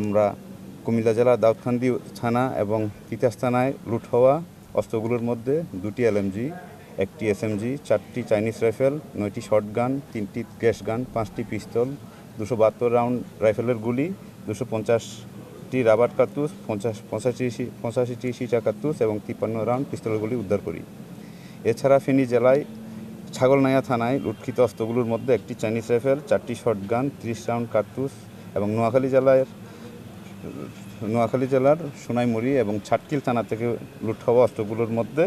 আমরা কুমিল্লা জেলার দাউদকান্দি থানা এবং তিতাস থানায় লুট হওয়া অস্ত্রগুলোর মধ্যে 2টি LMG, 1টি SMG, 4টি চাইনিজ রাইফেল, 9টি শর্টগান, 3টি গ্যাস গান, 5টি পিস্তল, 272 রাউন্ড রাইফেলের গুলি, 250টি রাবার কার্তুজ, 85টি সীসা কার্তুজ এবং 53 রাউন্ড পিস্তলের গুলি উদ্ধার করি। এছাড়া ফেনী জেলায় ছাগলনাইয়া থানায় লুটকৃত অস্ত্রগুলোর মধ্যে 1টি চাইনিজ রাইফেল, 4টি শর্টগান, 30 রাউন্ড কার্তুজ এবং নোয়াখালী জেলার সোনাইমুড়ি এবং ছাটকিল থানা থেকে লুট হওয়া অস্ত্রগুলোর মধ্যে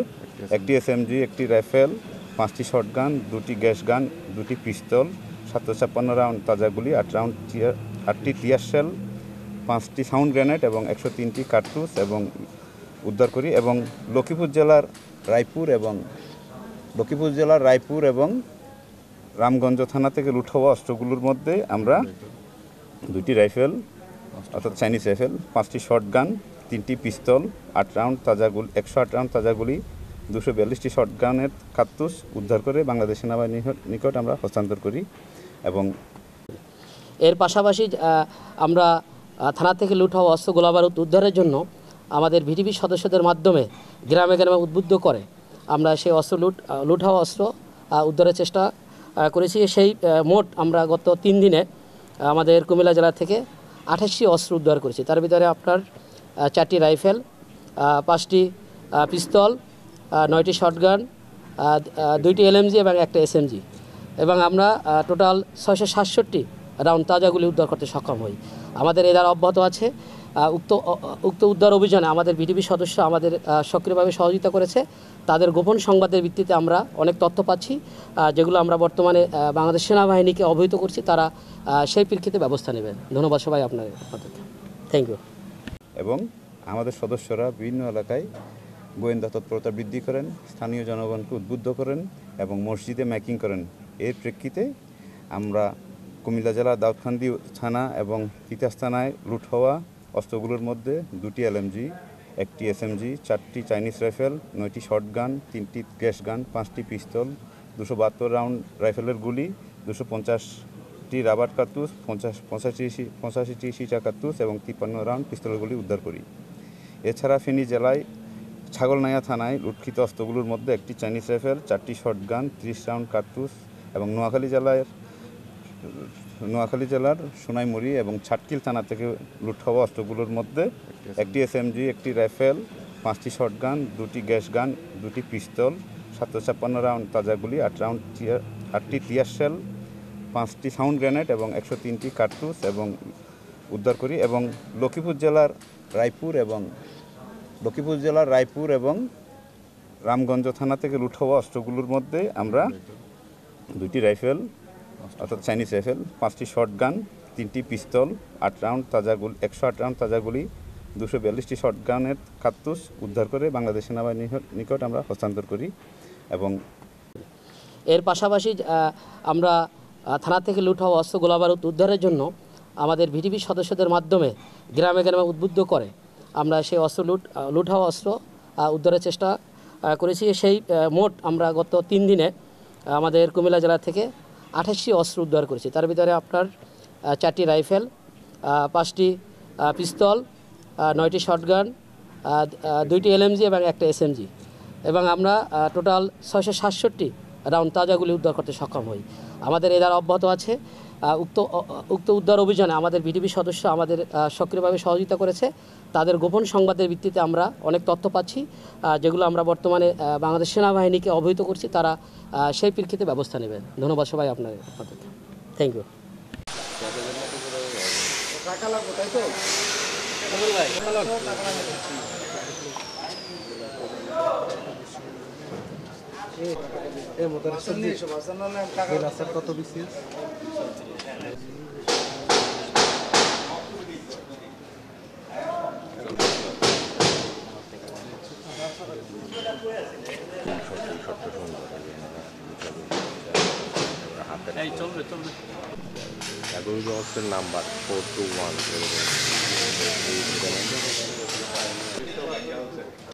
1টি SMG, 1টি রাইফেল, 5টি শর্টগান, 2টি গ্যাস গান, 2টি পিস্তল, 756 রাউন্ড তাজা গুলি, 8টি টিয়ার শেল, 5টি সাউন্ড গ্রেনেড এবং 103টি কার্তুজ এবং উদ্ধার করি। এবং লক্ষ্মীপুর জেলার রায়পুর এবং রামগঞ্জ থানা থেকে লুট হওয়া অস্ত্রগুলোর মধ্যে আমরা 2টি রাইফেল অর্থাৎ চাইনিজ রাইফেল, 5টি শর্টগান, 3টি পিস্তল, 108 রাউন্ড তাজা গুলি, 242টি শর্টগানের কার্তুজ উদ্ধার করে বাংলাদেশ সেনাবাহিনীর নিকট আমরা হস্তান্তর করি। এবং এর পাশাপাশি আমরা থানা থেকে লুট হওয়া অস্ত্র গোলাবারুদ উদ্ধারের জন্য আমাদের ভিডিপি সদস্যদের মাধ্যমে গ্রামে গ্রামে উদ্বুদ্ধ করে আমরা সেই লুট হওয়া অস্ত্র উদ্ধারের চেষ্টা করেছি। সেই মোট আমরা গত 3 দিনে আমাদের কুমিল্লা জেলা থেকে 28টি অস্ত্র উদ্ধার করেছি। তার ভিতরে আপনার 4টি রাইফেল, 5টি পিস্তল, 9টি শর্টগান, 2টি LMG এবং 1টা SMG এবং আমরা টোটাল 667টি রাউন্ড তাজাগুলি উদ্ধার করতে সক্ষম হই। আমাদের এ দ্বারা অব্যাহত আছে। উক্ত উদ্ধার অভিযানে আমাদের ভিডিপি সদস্য আমাদের সক্রিয়ভাবে সহযোগিতা করেছে। তাদের গোপন সংবাদের ভিত্তিতে আমরা অনেক তথ্য পাচ্ছি, যেগুলো আমরা বর্তমানে বাংলাদেশ সেনাবাহিনীকে অবহিত করছি। তারা সেই প্রেক্ষিতে ব্যবস্থা নেবেন। ধন্যবাদ সবাই আপনাদের। Thank you. এবং আমাদের সদস্যরা বিভিন্ন এলাকায় গোয়েন্দা তৎপরতা বৃদ্ধি করেন, স্থানীয় জনগণকে উদ্বুদ্ধ করেন এবং মসজিদে ম্যাকিং করেন। এর প্রেক্ষিতে আমরা কুমিল্লা জেলার দাউদকান্দি থানা এবং তিতাস থানায় লুট হওয়া অস্ত্রগুলোর মধ্যে 2টি LMG, 1টি SMG, 4টি চাইনিজ রাইফেল, 9টি শর্টগান, 3টি গ্যাস গান, 5টি পিস্তল, 272 রাউন্ড রাইফেলের গুলি, 250টি রাবার কার্তুজ, 85টি সীসা কার্তুজ এবং 53 রাউন্ড পিস্তলের গুলি উদ্ধার করি। এছাড়া ফেনী জেলায় ছাগলনাইয়া থানায় লুটকৃত অস্ত্রগুলোর মধ্যে 1টি চাইনিজ রাইফেল, 4টি শর্টগান, 30 রাউন্ড কার্তুজ এবং নোয়াখালী জেলার সোনাইমুড়ি এবং ছাটকিল থানা থেকে লুট হওয়া অস্ত্রগুলোর মধ্যে 1টি SMG, 1টি রাইফেল, 5টি শর্টগান, 2টি গ্যাস গান, 2টি পিস্তল, 756 রাউন্ড তাজা গুলি, 8টি টিয়ার শেল, 5টি সাউন্ড গ্রেনেড এবং 103টি কার্তুজ এবং উদ্ধার করি। এবং লক্ষ্মীপুর জেলার রায়পুর এবং রামগঞ্জ থানা থেকে লুট হওয়া অস্ত্রগুলোর মধ্যে আমরা 2টি রাইফেল অর্থাৎ চাইনিজ রাইফেল, 5টি শর্টগান, 3টি পিস্তল, 108 রাউন্ড তাজা গুলি, 242টি শর্টগানের কার্তুজ উদ্ধার করে বাংলাদেশ সেনাবাহিনীর নিকট আমরা হস্তান্তর করি। এবং এর পাশাপাশি আমরা থানা থেকে লুট হওয়া অস্ত্র গোলাবারুদ উদ্ধারের জন্য আমাদের ভিডিপি সদস্যদের মাধ্যমে গ্রামে গ্রামে উদ্বুদ্ধ করে আমরা সেই লুট হওয়া অস্ত্র উদ্ধারের চেষ্টা করেছি। সেই মোট আমরা গত 3 দিনে আমাদের কুমিল্লা জেলা থেকে 28টি অস্ত্র উদ্ধার করেছি। তার ভিতরে আপনার 4টি রাইফেল, 5টি পিস্তল, 9টি শর্টগান, 2টি LMG এবং 1টা SMG এবং আমরা টোটাল 667টি রাউন্ড তাজাগুলি উদ্ধার করতে সক্ষম হই। আমাদের এ দ্বারা অব্যাহত আছে। উক্ত উদ্ধার অভিযানে আমাদের ভিডিপি সদস্য আমাদের সক্রিয়ভাবে সহযোগিতা করেছে। তাদের গোপন সংবাদের ভিত্তিতে আমরা অনেক তথ্য পাচ্ছি, যেগুলো আমরা বর্তমানে বাংলাদেশ সেনাবাহিনীকে অবহিত করছি। তারা সেই প্রেক্ষিতে ব্যবস্থা নেবেন। ধন্যবাদ সবাই আপনাদের। Thank you. কত বিসিএস নাম্বার 421